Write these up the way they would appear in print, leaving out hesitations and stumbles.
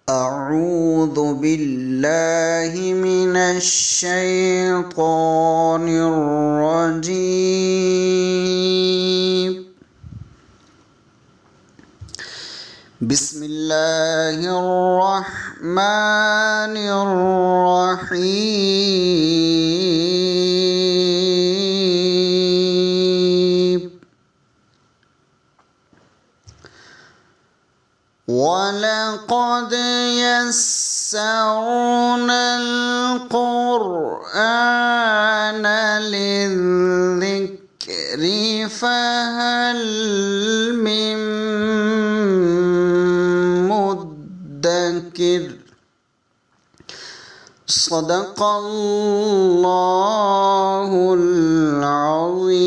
أعوذ بالله من الشيطان الرجيم. بسم الله الرحمن الرحيم. وَلَقَدْ يَسَّرْنَا الْقُرْآنَ لِلذِّكْرِ فَهَلْ مِن مُّدَّكِرٍ. صدق اللہ العظیم.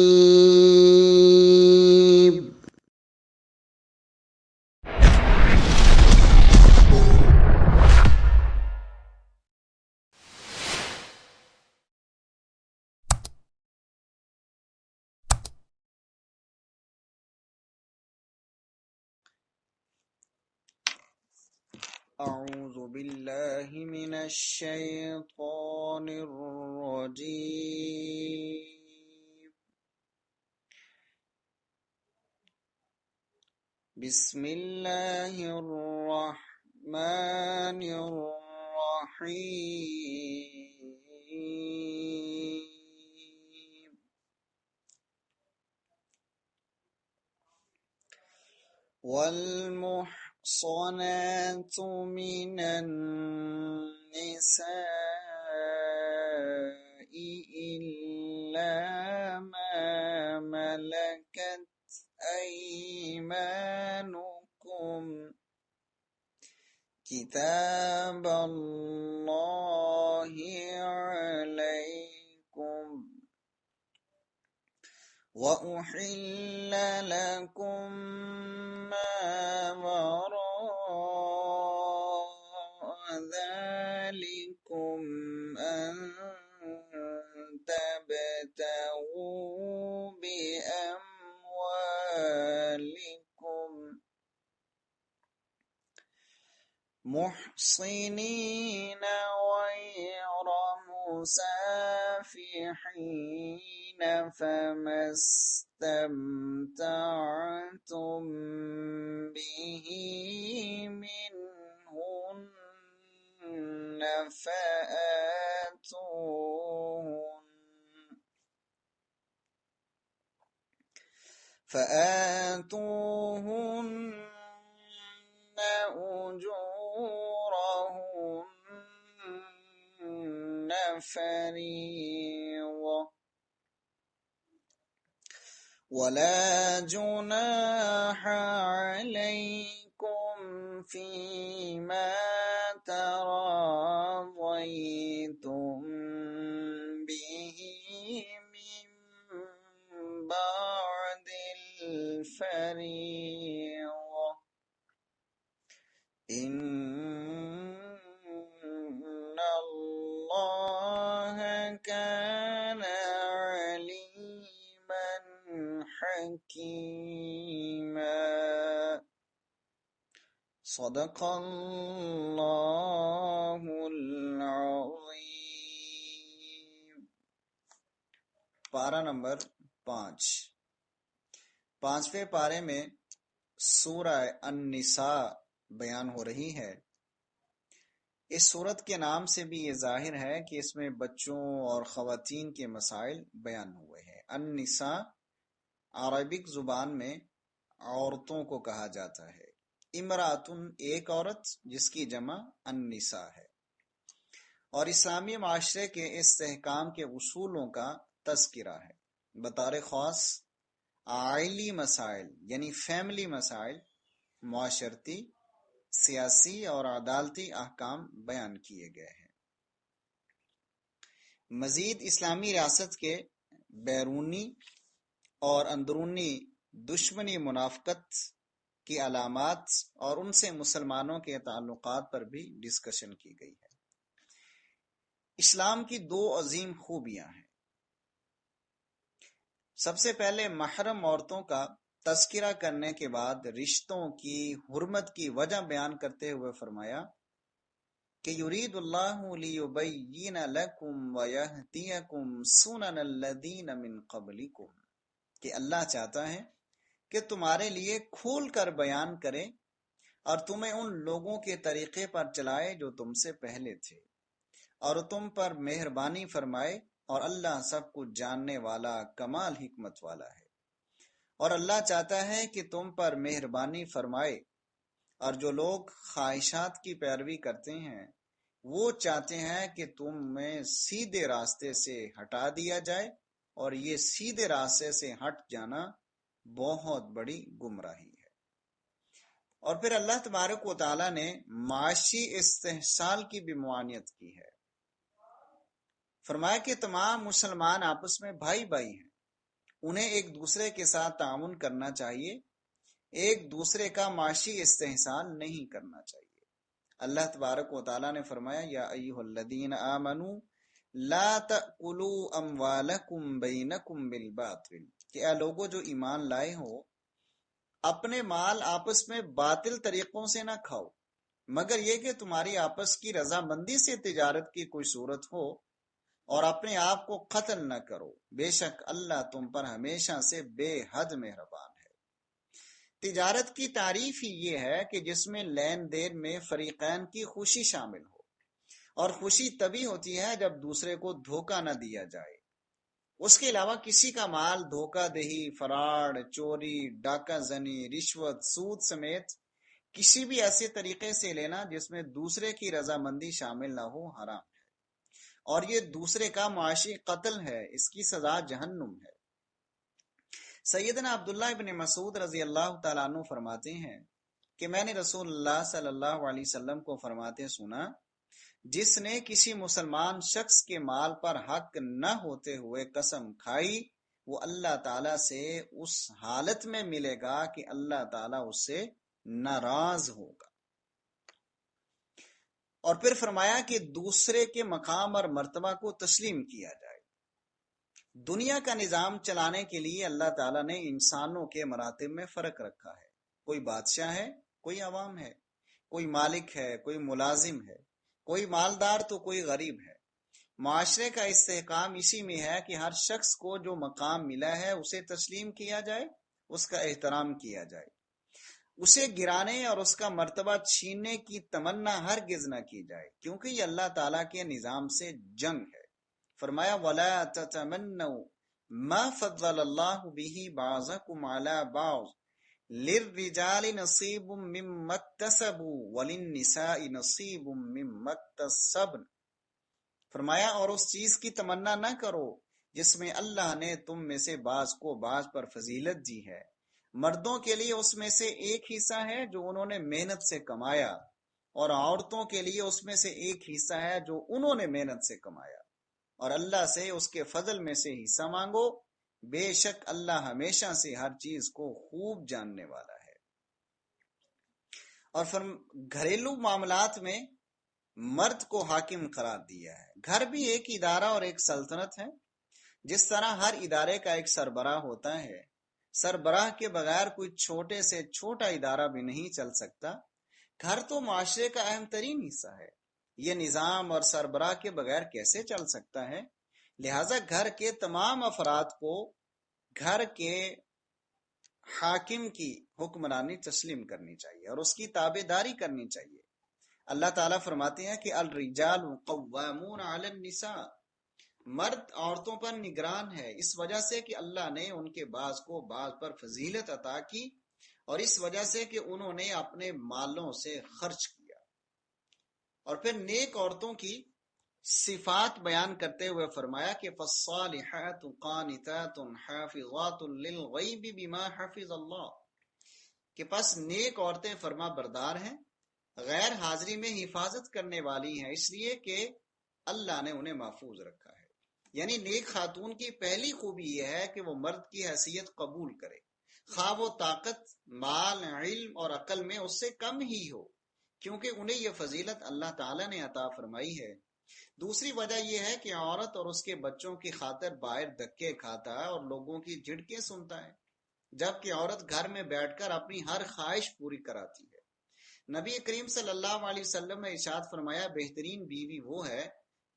اعوذ باللہ من الشیطان الرجیم. بسم اللہ الرحمن الرحیم. والمحصنات من النساء إلا ما ملكت أيمانكم كتاب الله عليكم وأحل لكم ما وراء ذلكم أن تبتغوا بأموالكم محصنين غير مسافحين فما استمتعتم به منهن فآتوهن أجورهن فريضة ولا جناح عليكم فيما تراضيتم به من بعد الفريضة إن الله كان عليما حكيما. صدق اللہ العظیم. پارہ نمبر 5. 5ویں پارے میں سورہ النساء بیان ہو رہی ہے. اس سورت کے نام سے بھی یہ ظاہر ہے کہ اس میں بچوں اور خواتین کے مسائل بیان ہوئے ہیں. النساء عربک زبان میں عورتوں کو کہا جاتا ہے. امراتن ایک عورت جس کی جمع النساء ہے. اور اسلامی معاشرے کے استحکام کے اصولوں کا تذکرہ ہے. بطور خاص عائلی مسائل یعنی فیملی مسائل، معاشرتی، سیاسی اور عدالتی احکام بیان کیے گئے ہیں. مزید اسلامی ریاست کے بیرونی اور اندرونی دشمنی منافقت کی علامات اور ان سے مسلمانوں کے تعلقات پر بھی ڈسکشن کی گئی ہے. اسلام کی 2 عظیم خوبیاں ہیں. سب سے پہلے محرم عورتوں کا تذکرہ کرنے کے بعد رشتوں کی حرمت کی وجہ بیان کرتے ہوئے فرمایا کہ یرید اللہ لیبین لکم ویہدیکم سنن الذین من قبلکم، کہ اللہ چاہتا ہے کہ تمہارے لیے کھول کر بیان کرے اور تمہیں ان لوگوں کے طریقے پر چلائے جو تم سے پہلے تھے، اور تم پر مہربانی فرمائے، اور اللہ سب کچھ جاننے والا کمال حکمت والا ہے۔ اور اللہ چاہتا ہے کہ تم پر مہربانی فرمائے، اور جو لوگ خواہشات کی پیروی کرتے ہیں وہ چاہتے ہیں کہ تمہیں سیدھے راستے سے ہٹا دیا جائے، اور یہ سیدھے راستے سے ہٹ جانا بہت بڑی گمراہی ہے۔ اور پھر اللہ تبارک و تعالیٰ نے معاشی استحصال کی بھی معانیت کی ہے۔ فرمایا کہ تمام مسلمان آپس میں بھائی بھائی ہیں، انہیں ایک دوسرے کے ساتھ تعاون کرنا چاہیے، ایک دوسرے کا معاشی استحصال نہیں کرنا چاہیے۔ اللہ تبارک و تعالیٰ نے فرمایا یا ایھا الذین آمنوا لا تأکلوا اموالکم بینکم بالباطل، کہ اے لوگو جو ایمان لائے ہو، اپنے مال آپس میں باطل طریقوں سے نہ کھاؤ، مگر یہ کہ تمہاری آپس کی رضامندی سے تجارت کی کوئی صورت ہو، اور اپنے آپ کو قتل نہ کرو، بے شک اللہ تم پر ہمیشہ سے بے حد مہربان ہے۔ تجارت کی تعریف ہی یہ ہے کہ جس میں لین دین میں فریقین کی خوشی شامل ہو، اور خوشی تبھی ہوتی ہے جب دوسرے کو دھوکہ نہ دیا جائے۔ اس کے علاوہ کسی کا مال دھوکہ دہی، فراڈ، چوری، ڈاکہ زنی، رشوت، سود سمیت کسی بھی ایسے طریقے سے لینا جس میں دوسرے کی رضامندی شامل نہ ہو حرام ہے، اور یہ دوسرے کا معاشی قتل ہے، اس کی سزا جہنم ہے۔ سیدنا عبداللہ ابن مسعود رضی اللہ تعالیٰ عنہ فرماتے ہیں کہ میں نے رسول اللہ صلی اللہ علیہ وسلم کو فرماتے سنا، جس نے کسی مسلمان شخص کے مال پر حق نہ ہوتے ہوئے قسم کھائی، وہ اللہ تعالیٰ سے اس حالت میں ملے گا کہ اللہ تعالیٰ اس سے ناراض ہوگا۔ اور پھر فرمایا کہ دوسرے کے مقام اور مرتبہ کو تسلیم کیا جائے۔ دنیا کا نظام چلانے کے لیے اللہ تعالیٰ نے انسانوں کے مراتب میں فرق رکھا ہے، کوئی بادشاہ ہے، کوئی عوام ہے، کوئی مالک ہے، کوئی ملازم ہے، کوئی مالدار تو کوئی غریب ہے۔ معاشرے کا استحکام اسی میں ہے کہ ہر شخص کو جو مقام ملا ہے اسے تسلیم کیا جائے، اس کا احترام کیا جائے، اسے گرانے اور اس کا مرتبہ چھیننے کی تمنا ہرگز نہ کی جائے، کیونکہ یہ اللہ تعالیٰ کے نظام سے جنگ ہے۔ فرمایا وَلَا تَتَمَنَّوْا مَا فَضَّلَ اللَّهُ بِهِ بَعْضَكُمْ عَلَى بَعْضٍ لِلرِّجَالِ نَصِيبٌ مِّمَّا اكْتَسَبُوا وَلِلنِّسَاءِ نَصِيبٌ مِّمَّا اكْتَسَبْنَ، فرمایا اور اس چیز کی تمنا نہ کرو جس میں اللہ نے تم میں سے بعض کو بعض پر فضیلت دی ہے، مردوں کے لیے اس میں سے ایک حصہ ہے جو انہوں نے محنت سے کمایا، اور عورتوں کے لیے اس میں سے ایک حصہ ہے جو انہوں نے محنت سے کمایا، اور اللہ سے اس کے فضل میں سے حصہ مانگو، بے شک اللہ ہمیشہ سے ہر چیز کو خوب جاننے والا ہے۔ اور گھریلو معاملات میں مرد کو حاکم قرار دیا ہے۔ گھر بھی ایک ادارہ اور ایک سلطنت ہے، جس طرح ہر ادارے کا ایک سربراہ ہوتا ہے، سربراہ کے بغیر کوئی چھوٹے سے چھوٹا ادارہ بھی نہیں چل سکتا۔ گھر تو معاشرے کا اہم ترین حصہ ہے، یہ نظام اور سربراہ کے بغیر کیسے چل سکتا ہے؟ لہذا گھر کے تمام افراد کو گھر کے حاکم کی حکمرانی تسلیم کرنی چاہیے اور اس کی تابع داری کرنی چاہیے۔ اللہ تعالیٰ فرماتے ہیں کہ الرجال قوامون علی النساء، مرد عورتوں پر نگران ہے، اس وجہ سے کہ اللہ نے ان کے بعض کو بعض پر فضیلت عطا کی، اور اس وجہ سے کہ انہوں نے اپنے مالوں سے خرچ کیا۔ اور پھر نیک عورتوں کی صفات بیان کرتے ہوئے فرمایا کہ فالصالحات قانتات حافظات للغیب بما حفظ اللہ، کہ پس نیک عورتیں فرما بردار ہیں، غیر حاضری میں حفاظت کرنے والی ہیں، اس لیے کہ اللہ نے انہیں محفوظ رکھا ہے۔ یعنی نیک خاتون کی پہلی خوبی یہ ہے کہ وہ مرد کی حیثیت قبول کرے، خواہ وہ طاقت، مال، علم اور عقل میں اس سے کم ہی ہو، کیونکہ انہیں یہ فضیلت اللہ تعالیٰ نے عطا فرمائی ہے۔ دوسری وجہ یہ ہے کہ عورت اور اس کے بچوں کی خاطر باہر دھکے کھاتا ہے اور لوگوں کی جھڑکیں سنتا ہے، جبکہ عورت گھر میں بیٹھ کر اپنی ہر خواہش پوری کراتی ہے۔ نبی کریم صلی اللہ علیہ وسلم نے ارشاد فرمایا بہترین بیوی وہ ہے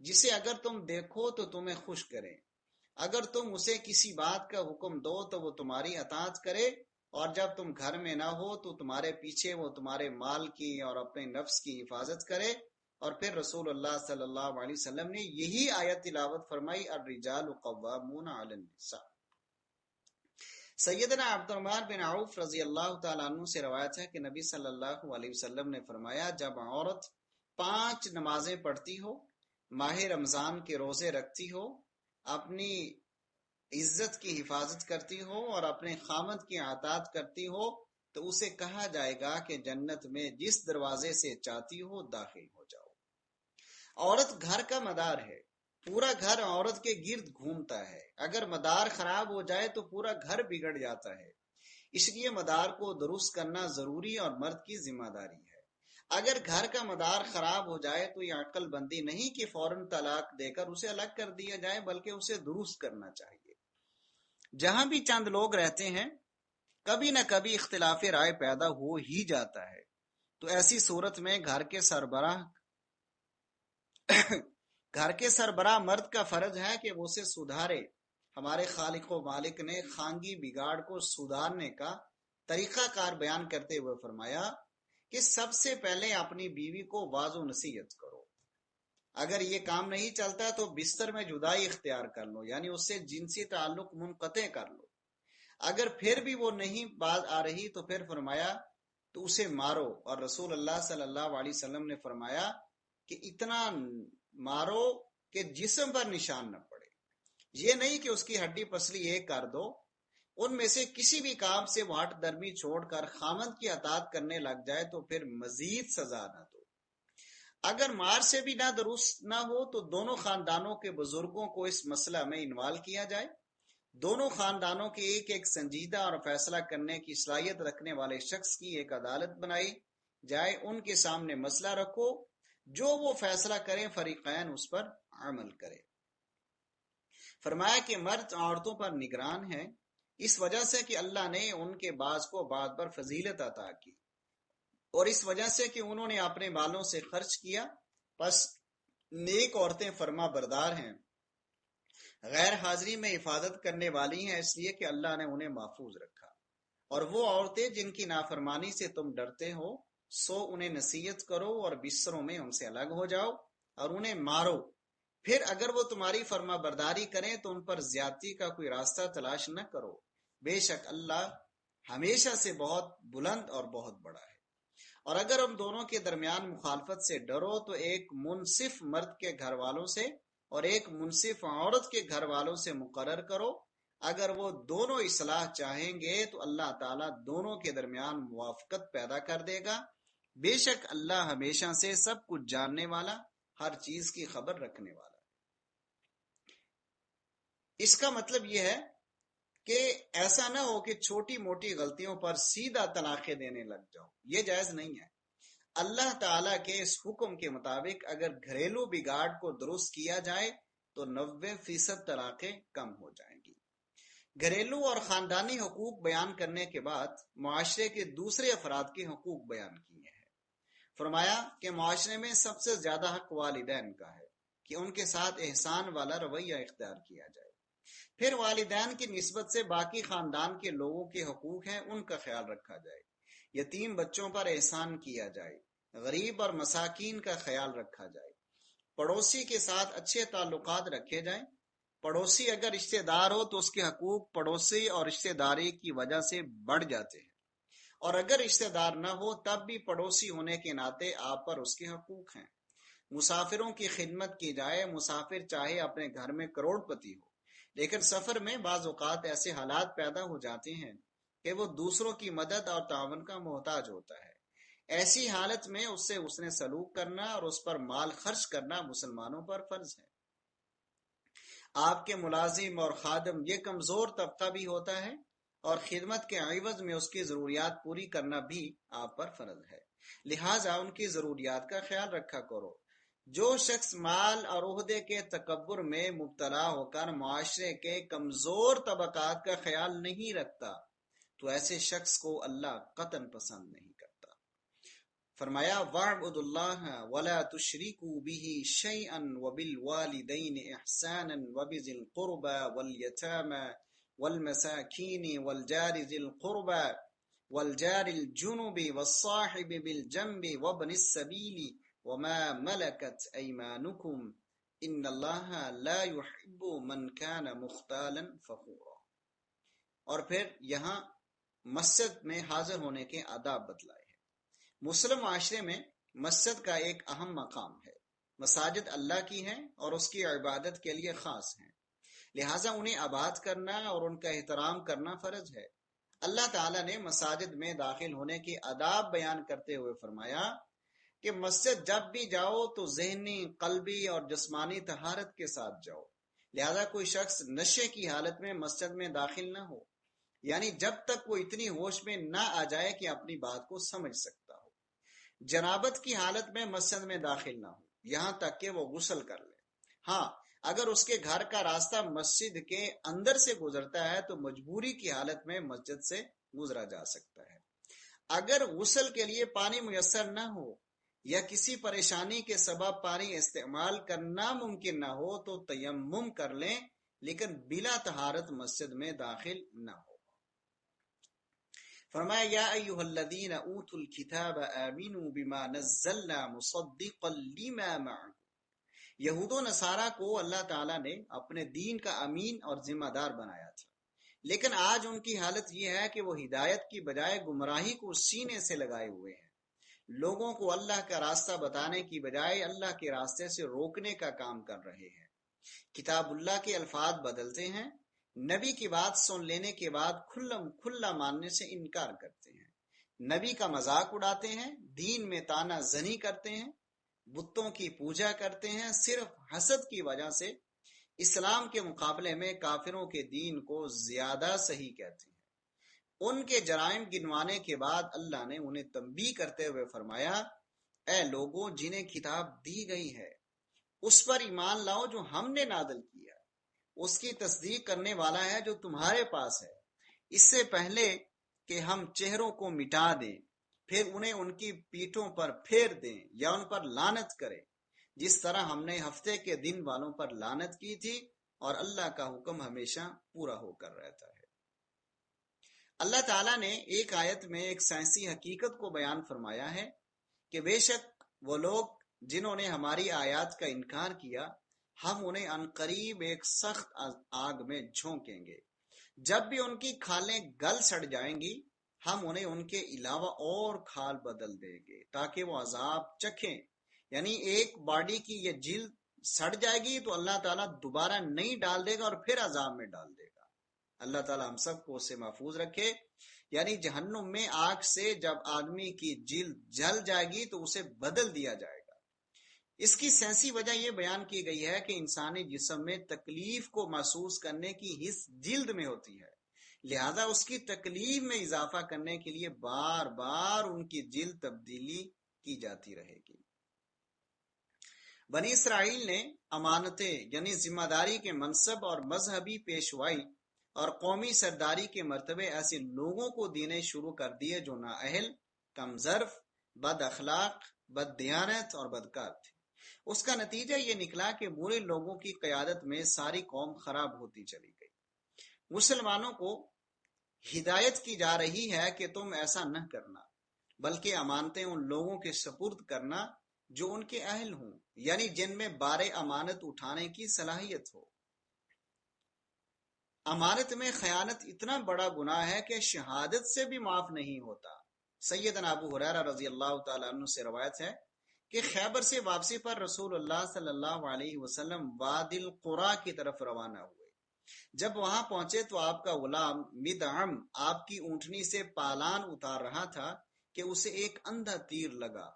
جسے اگر تم دیکھو تو تمہیں خوش کرے، اگر تم اسے کسی بات کا حکم دو تو وہ تمہاری اطاعت کرے، اور جب تم گھر میں نہ ہو تو تمہارے پیچھے وہ تمہارے مال کی اور اپنے نفس کی حفاظت کرے۔ اور پھر رسول اللہ صلی اللہ علیہ وسلم نے یہی آیت تلاوت فرمائی، الرجال قوامون علی النساء۔ سیدنا عبد الرحمن بن عوف رضی اللہ تعالیٰ عنہ سے روایت ہے کہ نبی صلی اللہ علیہ وسلم نے فرمایا، جب عورت 5 نمازیں پڑھتی ہو، ماہ رمضان کے روزے رکھتی ہو، اپنی عزت کی حفاظت کرتی ہو اور اپنے خامد کی اطاعت کرتی ہو، تو اسے کہا جائے گا کہ جنت میں جس دروازے سے چاہتی ہو داخل ہو جاؤ۔ عورت گھر کا مدار ہے، پورا گھر عورت کے گرد گھومتا ہے، اگر مدار خراب ہو جائے تو پورا گھر بگڑ جاتا ہے، اس لیے مدار کو درست کرنا ضروری اور مرد کی ذمہ داری ہے۔ اگر گھر کا مدار خراب ہو جائے تو یہ عقل بندی نہیں کہ فوراً طلاق دے کر اسے الگ کر دیا جائے، بلکہ اسے درست کرنا چاہیے۔ جہاں بھی چند لوگ رہتے ہیں کبھی نہ کبھی اختلاف رائے پیدا ہو ہی جاتا ہے، تو ایسی صورت میں گھر کے سربراہ مرد کا فرض ہے کہ وہ اسے سدھارے۔ ہمارے خالق و مالک نے خانگی بگاڑ کو سدھارنے کا طریقہ کار بیان کرتے ہوئے فرمایا کہ سب سے پہلے اپنی بیوی کو واعظ و نصیحت کرو، اگر یہ کام نہیں چلتا تو بستر میں جدائی اختیار کر لو، یعنی اس سے جنسی تعلق منقطع کر لو، اگر پھر بھی وہ نہیں بات آ رہی تو پھر فرمایا تو اسے مارو، اور رسول اللہ صلی اللہ علیہ وسلم نے فرمایا کہ اتنا مارو کہ جسم پر نشان نہ پڑے، یہ نہیں کہ اس کی ہڈی پسلی ایک کر دو۔ ان میں سے کسی بھی کام سے وہ ہٹ درمی چھوڑ کر خامند کی اطاعت کرنے لگ جائے تو پھر مزید سزا نہ دو۔ اگر مار سے بھی نہ درست نہ ہو تو دونوں خاندانوں کے بزرگوں کو اس مسئلہ میں انوالو کیا جائے، دونوں خاندانوں کے ایک ایک سنجیدہ اور فیصلہ کرنے کی صلاحیت رکھنے والے شخص کی ایک عدالت بنائی جائے، ان کے سامنے مسئلہ رکھو، جو وہ فیصلہ کریں فریقین اس پر عمل کرے۔ فرمایا کہ مرد عورتوں پر نگران ہے، اس وجہ سے کہ اللہ نے ان کے بعض کو بعض پر فضیلت عطا کی، اور اس وجہ سے کہ انہوں نے اپنے بالوں سے خرچ کیا، پس نیک عورتیں فرما بردار ہیں، غیر حاضری میں حفاظت کرنے والی ہیں، اس لیے کہ اللہ نے انہیں محفوظ رکھا۔ اور وہ عورتیں جن کی نافرمانی سے تم ڈرتے ہو، سو انہیں نصیحت کرو اور بستروں میں ان سے الگ ہو جاؤ اور انہیں مارو، پھر اگر وہ تمہاری فرما برداری کریں تو ان پر زیادتی کا کوئی راستہ تلاش نہ کرو، بے شک اللہ ہمیشہ سے بہت بلند اور بہت بڑا ہے۔ اور اگر ہم دونوں کے درمیان مخالفت سے ڈرو تو ایک منصف مرد کے گھر والوں سے اور ایک منصف عورت کے گھر والوں سے مقرر کرو، اگر وہ دونوں اصلاح چاہیں گے تو اللہ تعالیٰ دونوں کے درمیان موافقت پیدا کر دے گا، بے شک اللہ ہمیشہ سے سب کچھ جاننے والا، ہر چیز کی خبر رکھنے والا۔ اس کا مطلب یہ ہے کہ ایسا نہ ہو کہ چھوٹی موٹی غلطیوں پر سیدھا طلاقیں دینے لگ جاؤ، یہ جائز نہیں ہے۔ اللہ تعالیٰ کے اس حکم کے مطابق اگر گھریلو بگاڑ کو درست کیا جائے تو 90% طلاقیں کم ہو جائیں گی۔ گھریلو اور خاندانی حقوق بیان کرنے کے بعد معاشرے کے دوسرے افراد کے حقوق بیان کیے ہیں۔ فرمایا کہ معاشرے میں سب سے زیادہ حق والدین کا ہے کہ ان کے ساتھ احسان والا رویہ اختیار کیا جائے، پھر والدین کی نسبت سے باقی خاندان کے لوگوں کے حقوق ہیں ان کا خیال رکھا جائے، یتیم بچوں پر احسان کیا جائے، غریب اور مساکین کا خیال رکھا جائے، پڑوسی کے ساتھ اچھے تعلقات رکھے جائیں، پڑوسی اگر رشتہ دار ہو تو اس کے حقوق پڑوسی اور رشتہ داری کی وجہ سے بڑھ جاتے ہیں، اور اگر رشتہ دار نہ ہو تب بھی پڑوسی ہونے کے ناطے آپ پر اس کے حقوق ہیں۔ مسافروں کی خدمت کی جائے، مسافر چاہے اپنے گھر میں کروڑ پتی ہو لیکن سفر میں بعض اوقات ایسے حالات پیدا ہو جاتے ہیں کہ وہ دوسروں کی مدد اور تعاون کا محتاج ہوتا ہے، ایسی حالت میں اس سے حسن سلوک کرنا اور اس پر مال خرچ کرنا مسلمانوں پر فرض ہے۔ آپ کے ملازم اور خادم یہ کمزور طبقہ بھی ہوتا ہے اور خدمت کے عوض میں اس کی ضروریات پوری کرنا بھی آپ پر فرض ہے، لہٰذا ان کی ضروریات کا خیال رکھا کرو۔ جو شخص مال اور عہدے کے تکبر میں مبتلا ہو کر معاشرے کے کمزور طبقات کا خیال نہیں رکھتا تو ایسے شخص کو اللہ قطعاً پسند نہیں کرتا۔ فرمایا وَاعْبُدُوا اللَّهَ وَلَا تُشْرِكُوا بِهِ شَيْئًا وَبِالْوَالِدَيْنِ إِحْسَانًا وَبِذِي الْقُرْبَى وَالْيَتَامَى وَالْمَسَاكِينِ وَالْجَارِ ذِي الْقُرْبَى وَالْجَارِ الْجُنُبِ وَالصَّاحِبِ بِالْجَنبِ وَابْنِ السَّبِيلِ وَمَا مَلَكَتْ أَيْمَانُكُمْ إِنَّ اللَّهَ لَا يُحِبُّ مَنْ كَانَ مُخْتَالًا فَخُورًا۔ اور پھر یہاں مسجد میں حاضر ہونے کے آداب بتلائے ہیں۔ مسلم معاشرے میں مسجد کا ایک اہم مقام ہے۔ مساجد اللہ کی ہیں اور اس کی عبادت کے لیے خاص ہیں، لہٰذا انہیں آباد کرنا اور ان کا احترام کرنا فرض ہے۔ اللہ تعالیٰ نے مساجد میں داخل ہونے کے آداب بیان کرتے ہوئے فرمایا کہ مسجد جب بھی جاؤ تو ذہنی، قلبی اور جسمانی طہارت کے ساتھ جاؤ، لہذا کوئی شخص نشے کی حالت میں مسجد میں داخل نہ ہو، یعنی جب تک وہ اتنی ہوش میں نہ آ جائے کہ اپنی بات کو سمجھ سکتا ہو۔ جنابت کی حالت میں مسجد میں داخل نہ ہو یہاں تک کہ وہ غسل کر لے۔ ہاں، اگر اس کے گھر کا راستہ مسجد کے اندر سے گزرتا ہے تو مجبوری کی حالت میں مسجد سے گزرا جا سکتا ہے۔ اگر غسل کے لیے پانی میسر نہ ہو یا کسی پریشانی کے سبب پانی استعمال کرنا ممکن نہ ہو تو تیمم کر لیں، لیکن بلا طہارت مسجد میں داخل نہ ہو۔ فرمایا یا ایھا الذین اوتوا الکتاب آمنوا بما نزلنا مصدقا لما معکم۔ یہود و نصارہ کو اللہ تعالیٰ نے اپنے دین کا امین اور ذمہ دار بنایا تھا، لیکن آج ان کی حالت یہ ہے کہ وہ ہدایت کی بجائے گمراہی کو سینے سے لگائے ہوئے ہیں۔ لوگوں کو اللہ کا راستہ بتانے کی بجائے اللہ کے راستے سے روکنے کا کام کر رہے ہیں۔ کتاب اللہ کے الفاظ بدلتے ہیں، نبی کی بات سن لینے کے بعد کھلا ماننے سے انکار کرتے ہیں، نبی کا مذاق اڑاتے ہیں، دین میں تانا زنی کرتے ہیں، بتوں کی پوجا کرتے ہیں، صرف حسد کی وجہ سے اسلام کے مقابلے میں کافروں کے دین کو زیادہ صحیح کہتے ہیں۔ ان کے جرائم گنوانے کے بعد اللہ نے انہیں تنبیہ کرتے ہوئے فرمایا اے لوگوں جنہیں کتاب دی گئی ہے اس پر ایمان لاؤ جو ہم نے نازل کیا، اس کی تصدیق کرنے والا ہے جو تمہارے پاس ہے، اس سے پہلے کہ ہم چہروں کو مٹا دیں پھر انہیں ان کی پیٹھوں پر پھیر دیں یا ان پر لعنت کریں، جس طرح ہم نے ہفتے کے دن والوں پر لعنت کی تھی، اور اللہ کا حکم ہمیشہ پورا ہو کر رہتا ہے۔ اللہ تعالیٰ نے ایک آیت میں ایک سائنسی حقیقت کو بیان فرمایا ہے کہ بے شک وہ لوگ جنہوں نے ہماری آیات کا انکار کیا ہم انہیں عنقریب ایک سخت آگ میں جھونکیں گے، جب بھی ان کی کھالیں گل سڑ جائیں گی ہم انہیں ان کے علاوہ اور کھال بدل دیں گے تاکہ وہ عذاب چکھیں۔ یعنی ایک باڈی کی یہ جلد سڑ جائے گی تو اللہ تعالیٰ دوبارہ نہیں ڈال دے گا اور پھر عذاب میں ڈال دے گا۔ اللہ تعالیٰ ہم سب کو اسے محفوظ رکھے۔ یعنی جہنم میں آگ سے جب آدمی کی جلد جل جائے گی تو اسے بدل دیا جائے گا۔ اس کی سائنسی وجہ یہ بیان کی گئی ہے کہ انسانی جسم میں تکلیف کو محسوس کرنے کی حس جلد میں ہوتی ہے، لہذا اس کی تکلیف میں اضافہ کرنے کے لیے بار بار ان کی جلد تبدیلی کی جاتی رہے گی۔ بنی اسرائیل نے امانتیں یعنی ذمہ داری کے منصب اور مذہبی پیشوائی اور قومی سرداری کے مرتبے ایسے لوگوں کو دینے شروع کر دیے جو نااہل، کم ظرف، بد اخلاق، بد دیانت اور بدکار تھے۔ اس کا نتیجہ یہ نکلا کہ برے لوگوں کی قیادت میں ساری قوم خراب ہوتی چلی گئی۔ مسلمانوں کو ہدایت کی جا رہی ہے کہ تم ایسا نہ کرنا، بلکہ امانتیں ان لوگوں کے سپرد کرنا جو ان کے اہل ہوں، یعنی جن میں بار امانت اٹھانے کی صلاحیت ہو۔ امانت میں خیانت اتنا بڑا گناہ ہے کہ شہادت سے بھی معاف نہیں ہوتا۔ سیدنا ابو ہریرہ رضی اللہ تعالیٰ عنہ سے روایت ہے کہ خیبر سے واپسی پر رسول اللہ صلی اللہ علیہ وسلم وادی القریٰ کی طرف روانہ ہوئے۔ جب وہاں پہنچے تو آپ کا غلام مدعم آپ کی اونٹنی سے پالان اتار رہا تھا کہ اسے ایک اندھا تیر لگا،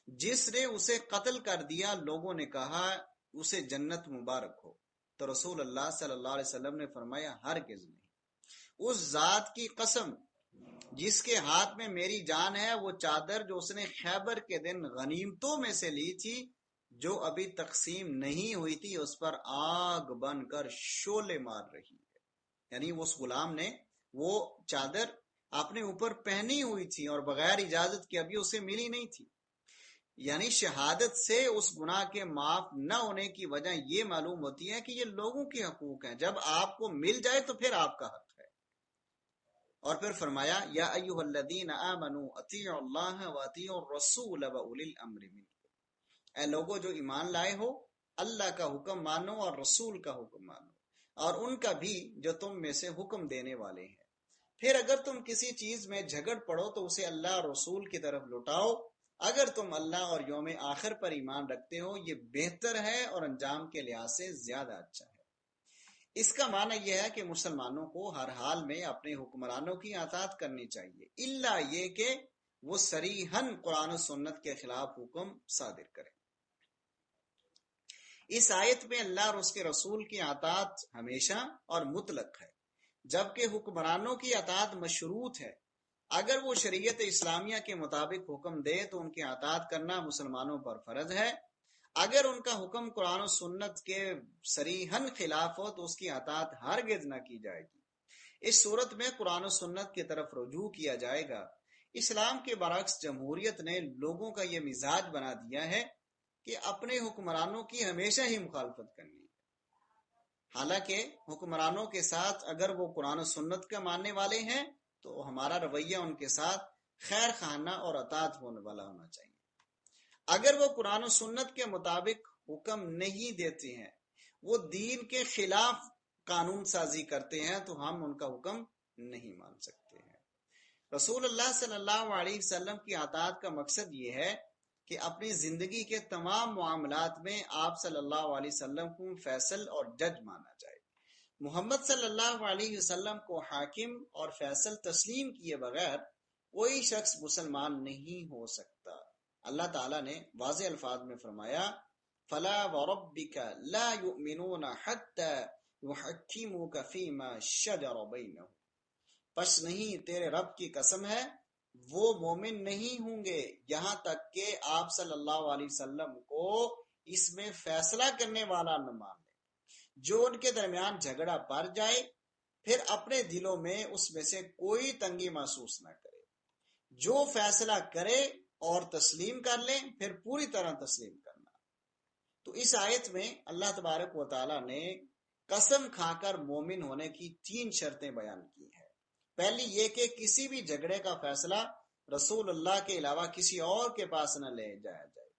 جس نے اسے قتل کر دیا۔ لوگوں نے کہا اسے جنت مبارک ہو، تو رسول اللہ صلی اللہ علیہ وسلم نے فرمایا ہرگز نہیں۔ اس ذات کی قسم جس کے ہاتھ میں میری جان ہے، وہ چادر جو اس نے خیبر کے دن غنیمتوں میں سے لی تھی جو ابھی تقسیم نہیں ہوئی تھی، اس پر آگ بن کر شعلے مار رہی ہے۔ یعنی اس غلام نے وہ چادر اپنے اوپر پہنی ہوئی تھی اور بغیر اجازت کے ابھی اسے ملی نہیں تھی، یعنی شہادت سے اس گناہ کے معاف نہ ہونے کی وجہ یہ معلوم ہوتی ہے کہ یہ لوگوں کے حقوق ہیں، جب آپ کو مل جائے تو پھر آپ کا حق ہے۔ اور پھر فرمایا یا ایھا الذین آمنوا اطیعوا اللہ واطیعوا الرسول واولی الامر منکم، اے لوگو جو ایمان لائے ہو، اللہ کا حکم مانو اور رسول کا حکم مانو، اور ان کا بھی جو تم میں سے حکم دینے والے ہیں۔ پھر اگر تم کسی چیز میں جھگڑ پڑو تو اسے اللہ اور رسول کی طرف لوٹاؤ، اگر تم اللہ اور یوم آخر پر ایمان رکھتے ہو، یہ بہتر ہے اور انجام کے لحاظ سے زیادہ اچھا ہے۔ اس کا معنی یہ ہے کہ مسلمانوں کو ہر حال میں اپنے حکمرانوں کی اطاعت کرنی چاہیے، الا یہ کہ وہ صریحاً قرآن و سنت کے خلاف حکم صادر کریں۔ اس آیت میں اللہ اور اس کے رسول کی اطاعت ہمیشہ اور مطلق ہے، جبکہ حکمرانوں کی اطاعت مشروط ہے۔ اگر وہ شریعت اسلامیہ کے مطابق حکم دے تو ان کی اطاعت کرنا مسلمانوں پر فرض ہے، اگر ان کا حکم قرآن و سنت کے صریحاً خلاف ہو تو اس کی اطاعت ہرگز نہ کی جائے گی۔ اس صورت میں قرآن و سنت کی طرف رجوع کیا جائے گا۔ اسلام کے برعکس جمہوریت نے لوگوں کا یہ مزاج بنا دیا ہے کہ اپنے حکمرانوں کی ہمیشہ ہی مخالفت کرنی ہے، حالانکہ حکمرانوں کے ساتھ اگر وہ قرآن و سنت کا ماننے والے ہیں تو ہمارا رویہ ان کے ساتھ خیر خواہانہ اور اطاعت ہونے والا ہونا چاہیے۔ اگر وہ قرآن و سنت کے مطابق حکم نہیں دیتے ہیں، وہ دین کے خلاف قانون سازی کرتے ہیں، تو ہم ان کا حکم نہیں مان سکتے ہیں۔ رسول اللہ صلی اللہ علیہ وسلم کی اطاعت کا مقصد یہ ہے کہ اپنی زندگی کے تمام معاملات میں آپ صلی اللہ علیہ وسلم کو فیصل اور جج مانا جائے۔ محمد صلی اللہ علیہ وسلم کو حاکم اور فیصل تسلیم کیے بغیر کوئی شخص مسلمان نہیں ہو سکتا۔ اللہ تعالیٰ نے واضح الفاظ میں فرمایا فَلَا وَرَبِّكَ لَا يُؤْمِنُونَ حَتَّى يُحَكِّمُوكَ فِي مَا شَجَرَ بَيْنَهُمْ، پس نہیں تیرے رب کی قسم ہے وہ مومن نہیں ہوں گے یہاں تک کہ آپ صلی اللہ علیہ وسلم کو اس میں فیصلہ کرنے والا نہ مان لے۔ جو ان کے درمیان جھگڑا پڑ جائے پھر اپنے دلوں میں اس میں سے کوئی تنگی محسوس نہ کرے، جو فیصلہ کرے اور تسلیم کر لیں پھر پوری طرح تسلیم کرنا۔ تو اس آیت میں اللہ تبارک و تعالیٰ نے قسم کھا کر مومن ہونے کی 3 شرطیں بیان کی ہیں۔ پہلی یہ کہ کسی بھی جھگڑے کا فیصلہ رسول اللہ کے علاوہ کسی اور کے پاس نہ لے جایا جائے۔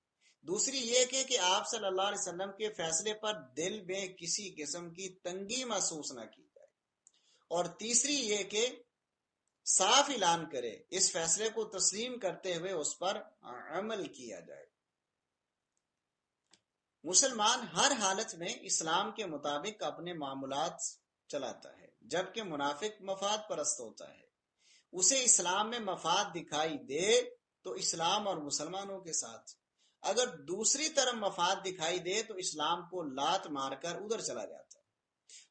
دوسری یہ کہ آپ صلی اللہ علیہ وسلم کے فیصلے پر دل میں کسی قسم کی تنگی محسوس نہ کی جائے۔ اور تیسری یہ کہ صاف اعلان کرے، اس فیصلے کو تسلیم کرتے ہوئے اس پر عمل کیا جائے۔ مسلمان ہر حالت میں اسلام کے مطابق اپنے معاملات چلاتا ہے، جبکہ منافق مفاد پرست ہوتا ہے۔ اسے اسلام میں مفاد دکھائی دے تو اسلام اور مسلمانوں کے ساتھ، اگر دوسری طرف مفاد دکھائی دے تو اسلام کو لات مار کر ادھر چلا جاتا ہے۔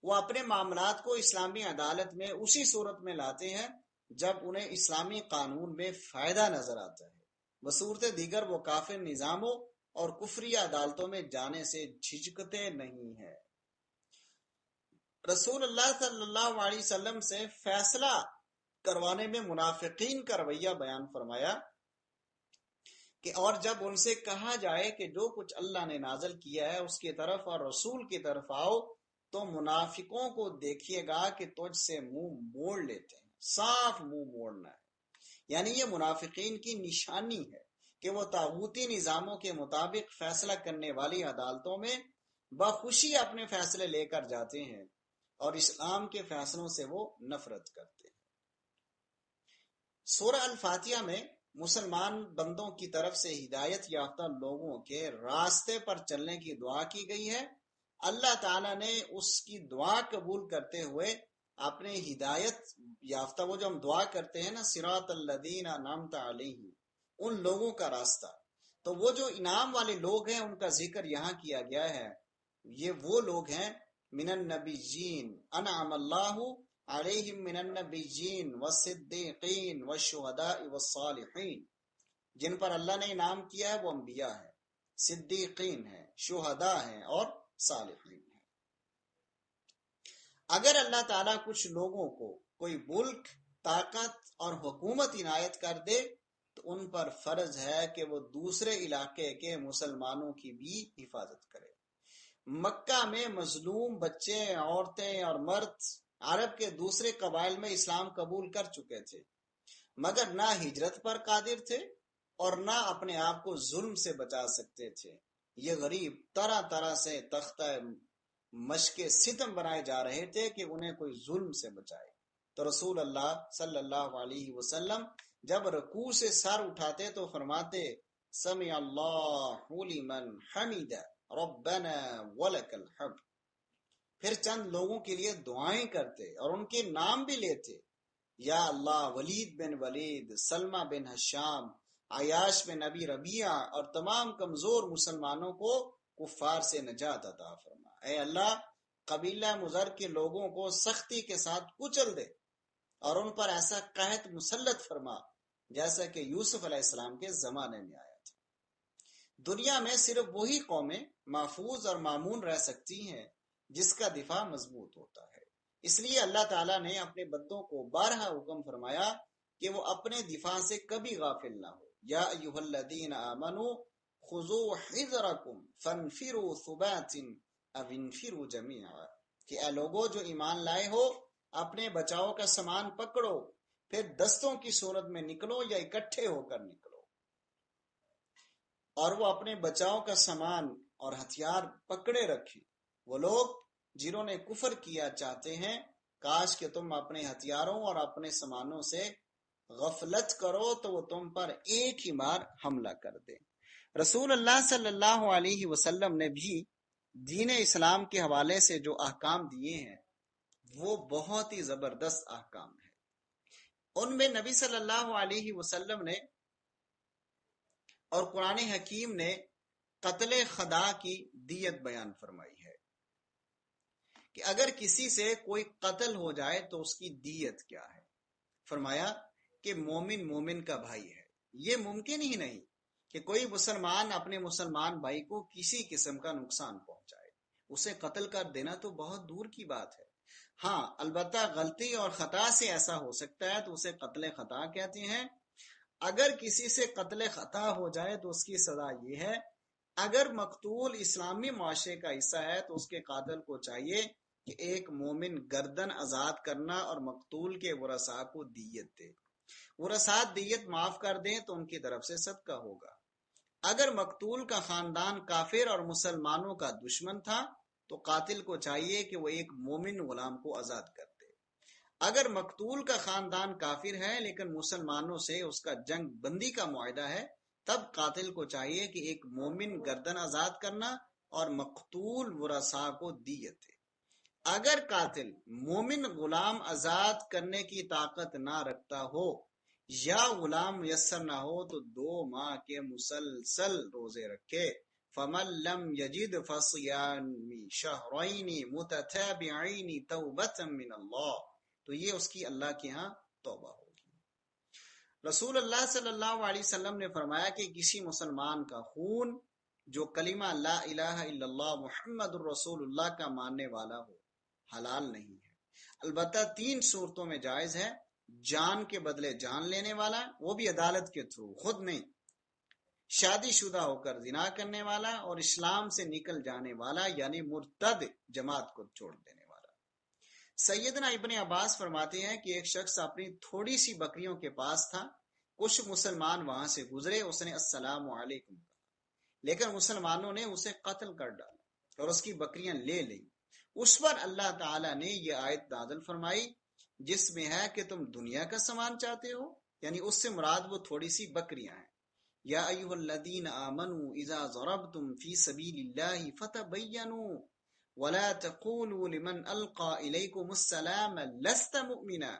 وہ اپنے معاملات کو اسلامی عدالت میں اسی صورت میں لاتے ہیں جب انہیں اسلامی قانون میں فائدہ نظر آتا ہے، بصورت دیگر وہ کافر نظاموں اور کفری عدالتوں میں جانے سے جھجکتے نہیں ہیں۔ رسول اللہ صلی اللہ علیہ وسلم سے فیصلہ کروانے میں منافقین کا رویہ بیان فرمایا کہ اور جب ان سے کہا جائے کہ جو کچھ اللہ نے نازل کیا ہے اس کی طرف اور رسول کی طرف آؤ تو منافقوں کو دیکھیے گا کہ تجھ سے منہ موڑ لیتے ہیں۔ صاف منہ موڑنا ہے، یعنی یہ منافقین کی نشانی ہے کہ وہ طاغوتی نظاموں کے مطابق فیصلہ کرنے والی عدالتوں میں بخوشی اپنے فیصلے لے کر جاتے ہیں اور اسلام کے فیصلوں سے وہ نفرت کرتے ہیں۔ سورہ الفاتحہ میں مسلمان بندوں کی طرف سے ہدایت یافتہ لوگوں کے راستے پر چلنے کی دعا کی گئی ہے۔ اللہ تعالیٰ نے اس کی دعا قبول کرتے ہوئے اپنے ہدایت یافتہ، وہ جو ہم دعا کرتے ہیں نا صراط الذین انعمت علیہم، ان لوگوں کا راستہ، تو وہ جو انعام والے لوگ ہیں ان کا ذکر یہاں کیا گیا ہے۔ یہ وہ لوگ ہیں من النبیین انعم اللہ علیہم من النبیین والصدیقین والشہداء والصالحین، جن پر اللہ نے انعام کیا ہے وہ انبیاء ہیں، صدیقین ہیں، شہداء ہیں اور صالحین ہیں۔ اگر اللہ تعالیٰ کچھ لوگوں کو کوئی ملک، طاقت اور حکومت عنایت کر دے تو ان پر فرض ہے کہ وہ دوسرے علاقے کے مسلمانوں کی بھی حفاظت کرے۔ مکہ میں مظلوم بچے، عورتیں اور مرد عرب کے دوسرے قبائل میں اسلام قبول کر چکے تھے، مگر نہ ہجرت پر قادر تھے اور نہ اپنے آپ کو ظلم سے بچا سکتے تھے۔ یہ غریب طرح طرح سے تختہ مشق ستم بنائے جا رہے تھے کہ انہیں کوئی ظلم سے بچائے۔ تو رسول اللہ صلی اللہ علیہ وسلم جب رکوع سے سر اٹھاتے تو فرماتے سمع اللہ لمن حمد ربنا ولک الحمد، پھر چند لوگوں کے لیے دعائیں کرتے اور ان کے نام بھی لیتے، یا اللہ ولید بن ولید، سلمہ بن ہشام، عیاش بن نبی ربیعہ اور تمام کمزور مسلمانوں کو کفار سے نجات عطا فرما۔ اے اللہ قبیلہ مضر کے لوگوں کو سختی کے ساتھ کچل دے اور ان پر ایسا قحط مسلط فرما جیسا کہ یوسف علیہ السلام کے زمانے میں آیا تھا۔ دنیا میں صرف وہی قومیں محفوظ اور مامون رہ سکتی ہیں جس کا دفاع مضبوط ہوتا ہے۔ اس لیے اللہ تعالیٰ نے اپنے بندوں کو بارہا حکم فرمایا کہ وہ اپنے دفاع سے کبھی غافل نہ ہو۔ یا ایھا الذین آمنوا خذوا حذرکم فانفروا ثبات او انفروا جمیعا، کہ اے لوگو جو ایمان لائے ہو اپنے بچاؤ کا سامان پکڑو، پھر دستوں کی صورت میں نکلو یا اکٹھے ہو کر نکلو۔ اور وہ اپنے بچاؤ کا سامان اور ہتھیار پکڑے رکھے۔ وہ لوگ جنہوں نے کفر کیا چاہتے ہیں کاش کہ تم اپنے ہتھیاروں اور اپنے سامانوں سے غفلت کرو تو وہ تم پر ایک ہی بار حملہ کر دیں۔ رسول اللہ صلی اللہ علیہ وسلم نے بھی دین اسلام کے حوالے سے جو احکام دیے ہیں وہ بہت ہی زبردست احکام ہیں۔ ان میں نبی صلی اللہ علیہ وسلم نے اور قرآن حکیم نے قتل خدا کی دیت بیان فرمائی ہے کہ اگر کسی سے کوئی قتل ہو جائے تو اس کی دیت کیا ہے۔ فرمایا کہ مومن مومن کا بھائی ہے۔ یہ ممکن ہی نہیں کہ کوئی مسلمان اپنے مسلمان بھائی کو کسی قسم کا نقصان پہنچائے، اسے قتل کر دینا تو بہت دور کی بات ہے۔ ہاں البتہ غلطی اور خطا سے ایسا ہو سکتا ہے تو اسے قتل خطا کہتے ہیں۔ اگر کسی سے قتل خطا ہو جائے تو اس کی سزا یہ ہے، اگر مقتول اسلامی معاشرے کا حصہ ہے تو اس کے قاتل کو چاہیے کہ ایک مومن گردن آزاد کرنا اور مقتول کے ورثاء کو دیت دے۔ ورثاء دیت معاف کر دیں تو ان کی طرف سے صدقہ ہوگا۔ اگر مقتول کا خاندان کافر اور مسلمانوں کا دشمن تھا تو قاتل کو چاہیے کہ وہ ایک مومن غلام کو آزاد کر دے۔ اگر مقتول کا خاندان کافر ہے لیکن مسلمانوں سے اس کا جنگ بندی کا معاہدہ ہے تب قاتل کو چاہیے کہ ایک مومن گردن آزاد کرنا اور مقتول ورثاء کو دیت دے۔ اگر قاتل مومن غلام آزاد کرنے کی طاقت نہ رکھتا ہو یا غلام میسر نہ ہو تو 2 ماہ کے مسلسل روزے رکھے۔ فَمَن لَّمْ يَجِدْ فَصِيَامُ شَهْرَيْنِ مُتَتَابِعَيْنِ تَوْبَةً مِّنَ اللَّهِ، تو یہ اس کی اللہ کے ہاں توبہ ہوگی۔ رسول اللہ صلی اللہ علیہ وسلم نے فرمایا کہ کسی مسلمان کا خون جو کلمہ لا الہ الا اللہ محمد الرسول اللہ کا ماننے والا ہو حلال نہیں ہے، البتہ 3 صورتوں میں جائز ہے۔ جان کے بدلے جان لینے والا، وہ بھی عدالت کے تھرو، خود نہیں، شادی شدہ ہو کر زنا کرنے والا، اور اسلام سے نکل جانے والا یعنی مرتد، جماعت کو چھوڑ دینے والا۔ سیدنا ابن عباس فرماتے ہیں کہ ایک شخص اپنی تھوڑی سی بکریوں کے پاس تھا، کچھ مسلمان وہاں سے گزرے، اس نے السلام علیکم کہا، لیکن مسلمانوں نے اسے قتل کر ڈالا اور اس کی بکریاں لے لیں۔ اس پر اللہ تعالیٰ نے یہ آیت نازل فرمائی جس میں ہے کہ تم دنیا کا سامان چاہتے ہو، یعنی اس سے مراد وہ تھوڑی سی بکریاں ہیں۔ یا ایھا الذین آمنوا اذا ضربتم فی سبیل اللہ فتبینوا ولا تقولوا لمن القى الیکم السلام لست مؤمنا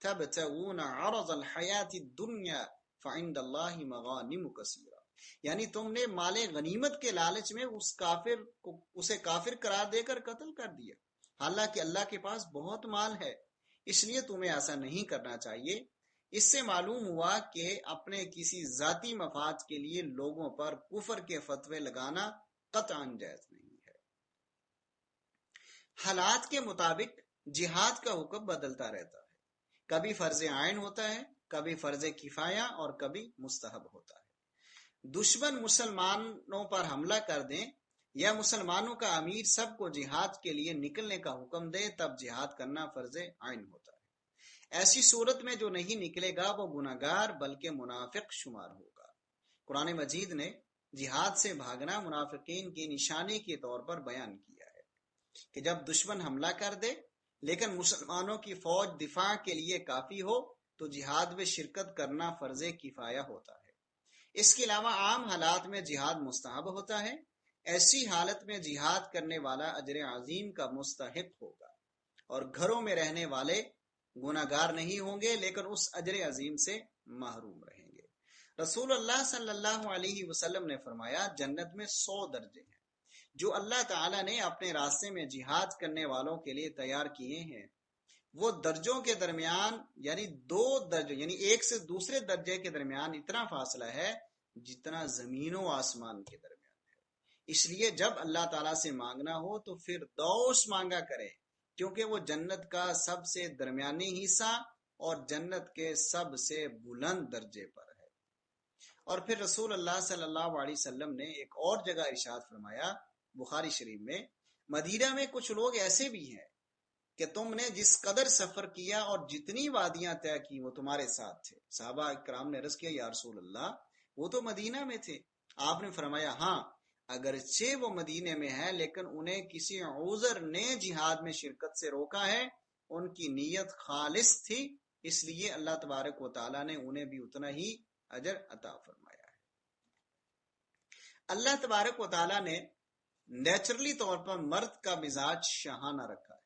تبتغون عرض الحیاۃ الدنیا فعند اللہ مغانم کثیرہ، یعنی تم نے مال غنیمت کے لالچ میں اسے کافر قرار دے کر قتل کر دیا، حالانکہ اللہ کے پاس بہت مال ہے، اس لیے تمہیں ایسا نہیں کرنا چاہیے۔ اس سے معلوم ہوا کہ اپنے کسی ذاتی مفاد کے لیے لوگوں پر کفر کے فتوے لگانا قطعاً جائز نہیں ہے۔ حالات کے مطابق جہاد کا حکم بدلتا رہتا ہے، کبھی فرض عین ہوتا ہے کبھی فرض کفایہ اور کبھی مستحب ہوتا ہے۔ دشمن مسلمانوں پر حملہ کر دیں یا مسلمانوں کا امیر سب کو جہاد کے لیے نکلنے کا حکم دے تب جہاد کرنا فرض عین ہوتا ہے۔ ایسی صورت میں جو نہیں نکلے گا وہ گناہگار بلکہ منافق شمار ہوگا۔ قرآن مجید نے جہاد سے بھاگنا منافقین کی نشانی کے طور پر بیان کیا ہے کہ جب دشمن حملہ کر دے لیکن مسلمانوں کی فوج دفاع کے لیے کافی ہو تو جہاد میں شرکت کرنا فرض کفایہ ہوتا ہے۔ اس کے علاوہ عام حالات میں جہاد مستحب ہوتا ہے۔ ایسی حالت میں جہاد کرنے والا اجر عظیم کا مستحق ہوگا اور گھروں میں رہنے والے گناہگار نہیں ہوں گے لیکن اس اجر عظیم سے محروم رہیں گے۔ رسول اللہ صلی اللہ علیہ وسلم نے فرمایا جنت میں 100 درجے ہیں جو اللہ تعالیٰ نے اپنے راستے میں جہاد کرنے والوں کے لیے تیار کیے ہیں۔ وہ درجوں کے درمیان یعنی 2 درجے یعنی ایک سے دوسرے درجے کے درمیان اتنا فاصلہ ہے جتنا زمین و آسمان کے درمیان ہے۔ اس لیے جب اللہ تعالیٰ سے مانگنا ہو تو فردوس مانگا کرے کیونکہ وہ جنت کا سب سے درمیانی حصہ اور جنت کے سب سے بلند درجے پر ہے۔ اور پھر رسول اللہ صلی اللہ علیہ وسلم نے ایک اور جگہ ارشاد فرمایا بخاری شریف میں، مدینہ میں کچھ لوگ ایسے بھی ہیں کہ تم نے جس قدر سفر کیا اور جتنی وادیاں طے کی وہ تمہارے ساتھ تھے۔ صحابہ کرام نے عرض کیا یا رسول اللہ وہ تو مدینہ میں تھے۔ آپ نے فرمایا ہاں اگرچہ وہ مدینے میں ہے لیکن انہیں کسی عذر نے جہاد میں شرکت سے روکا ہے، ان کی نیت خالص تھی، اس لیے اللہ تبارک و تعالیٰ نے انہیں بھی اتنا ہی اجر عطا فرمایا ہے۔ اللہ تبارک و تعالیٰ نے نیچرلی طور پر مرد کا مزاج شاہانہ رکھا ہے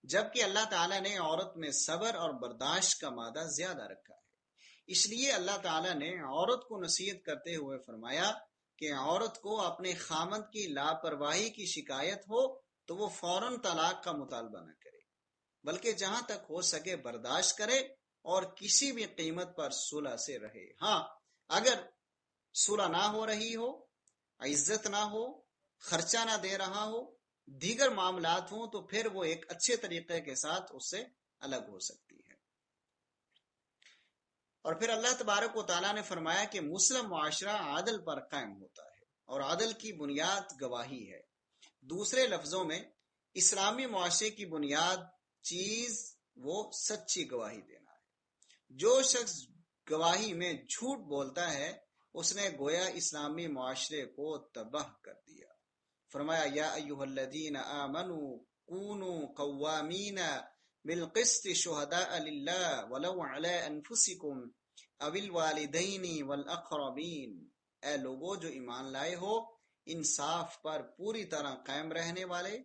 جبکہ اللہ تعالیٰ نے عورت میں صبر اور برداشت کا مادہ زیادہ رکھا ہے۔ اس لیے اللہ تعالیٰ نے عورت کو نصیحت کرتے ہوئے فرمایا کہ عورت کو اپنے خامند کی لاپرواہی کی شکایت ہو تو وہ فوراً طلاق کا مطالبہ نہ کرے بلکہ جہاں تک ہو سکے برداشت کرے اور کسی بھی قیمت پر صلح سے رہے۔ ہاں اگر صلح نہ ہو رہی ہو، عزت نہ ہو، خرچہ نہ دے رہا ہو، دیگر معاملات ہوں تو پھر وہ ایک اچھے طریقے کے ساتھ اس سے الگ ہو سکتی ہے۔ اور پھر اللہ تبارک و تعالیٰ نے فرمایا کہ مسلم معاشرہ عدل پر قائم ہوتا ہے اور عدل کی بنیاد گواہی ہے۔ دوسرے لفظوں میں اسلامی معاشرے کی بنیاد چیز وہ سچی گواہی دینا ہے۔ جو شخص گواہی میں جھوٹ بولتا ہے اس نے گویا اسلامی معاشرے کو تباہ کر دیا۔ فرمایا یا ایھا الذین آمنوا کونوا قوامین بالقسط شہداء للہ ولو علی انفسکم او الوالدین والاقربین، اے لوگو جو ایمان لائے ہو انصاف پر پوری طرح قائم رہنے والے،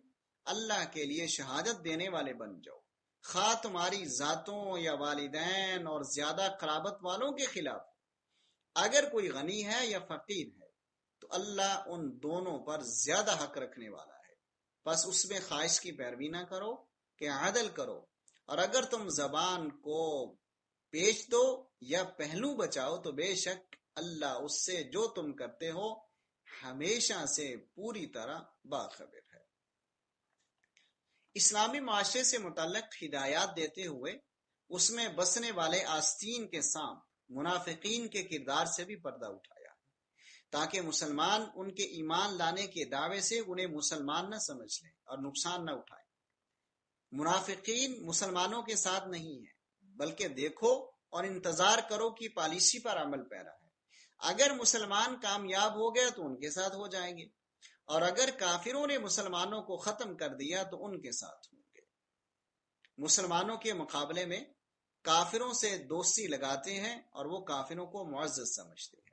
اللہ کے لیے شہادت دینے والے بن جاؤ، خواہ تمہاری ذاتوں یا والدین اور زیادہ قرابت والوں کے خلاف۔ اگر کوئی غنی ہے یا فقیر ہے تو اللہ ان دونوں پر زیادہ حق رکھنے والا ہے، بس اس میں خواہش کی پیروی نہ کرو کہ عدل کرو، اور اگر تم زبان کو بیچ دو یا پہلو بچاؤ تو بے شک اللہ اس سے جو تم کرتے ہو ہمیشہ سے پوری طرح باخبر ہے۔ اسلامی معاشرے سے متعلق ہدایات دیتے ہوئے اس میں بسنے والے آستین کے سانپ منافقین کے کردار سے بھی پردہ اٹھایا تاکہ مسلمان ان کے ایمان لانے کے دعوے سے انہیں مسلمان نہ سمجھ لیں اور نقصان نہ اٹھائیں۔ منافقین مسلمانوں کے ساتھ نہیں ہیں بلکہ دیکھو اور انتظار کرو کی پالیسی پر عمل پیرا ہے۔ اگر مسلمان کامیاب ہو گئے تو ان کے ساتھ ہو جائیں گے اور اگر کافروں نے مسلمانوں کو ختم کر دیا تو ان کے ساتھ ہوں گے۔ مسلمانوں کے مقابلے میں کافروں سے دوستی لگاتے ہیں اور وہ کافروں کو معزز سمجھتے ہیں۔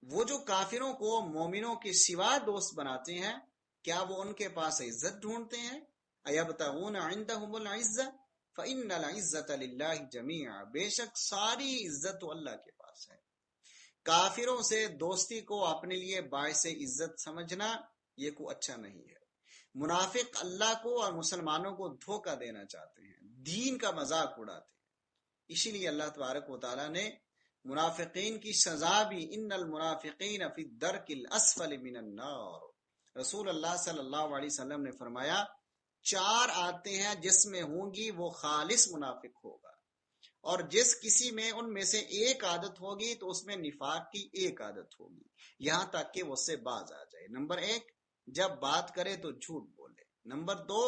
وہ جو کافروں کو مومنوں کے سوا دوست بناتے ہیں کیا وہ ان کے پاس عزت ڈھونڈتے ہیں؟ ایبتغون عندهم العزة فإن العزة لله جميعا، بے شک ساری عزت تو اللہ کے پاس ہے۔ کافروں سے دوستی کو اپنے لیے باعث عزت سمجھنا یہ کوئی اچھا نہیں ہے۔ منافق اللہ کو اور مسلمانوں کو دھوکہ دینا چاہتے ہیں، دین کا مذاق اڑاتے ہیں۔ اسی لیے اللہ تبارک و تعالیٰ نے منافقین کی سزا بھی ان المنافقین فی الدرک الاسفل من النار، رسول اللہ صلی اللہ علیہ وسلم نے فرمایا 4 آتے ہیں جس میں ہوں گی وہ خالص منافق ہوگا اور جس کسی میں ان میں سے ایک عادت ہوگی تو اس میں نفاق کی ایک عادت ہوگی، یہاں تک کہ وہ اس سے باز آ جائے۔ نمبر 1، جب بات کرے تو جھوٹ بولے۔ نمبر 2،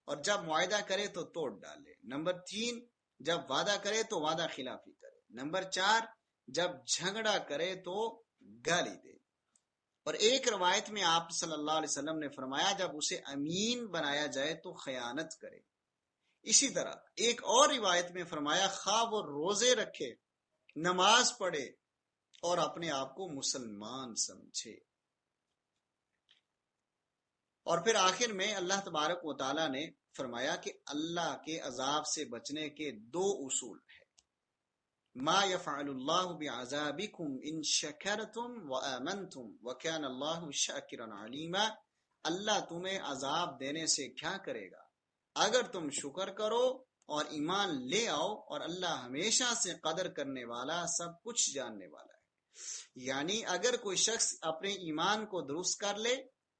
اور جب معاہدہ کرے تو توڑ ڈالے۔ نمبر 3، جب وعدہ کرے تو وعدہ خلافی کرے۔ نمبر 4، جب جھگڑا کرے تو گالی دے۔ اور ایک روایت میں آپ صلی اللہ علیہ وسلم نے فرمایا جب اسے امین بنایا جائے تو خیانت کرے۔ اسی طرح ایک اور روایت میں فرمایا خواہ وہ روزے رکھے، نماز پڑھے اور اپنے آپ کو مسلمان سمجھے۔ اور پھر آخر میں اللہ تبارک و تعالی نے فرمایا کہ اللہ کے عذاب سے بچنے کے 2 اصول ہیں۔ ما يفعل اللہ بعذابکم ان شکرتم وآمنتم وکان اللہ شاکرا علیما۔ اللہ تمہیں عذاب دینے سے کیا کرے گا اگر تم شکر کرو اور ایمان لے آؤ، اور اللہ ہمیشہ سے قدر کرنے والا، سب کچھ جاننے والا ہے۔ یعنی اگر کوئی شخص اپنے ایمان کو درست کر لے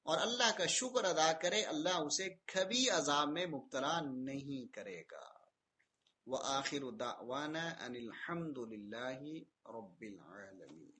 اور اللہ کا شکر ادا کرے، اللہ اسے کبھی عذاب میں مبتلا نہیں کرے گا۔ وآخر دعوانا ان الحمد للہ رب العالمین۔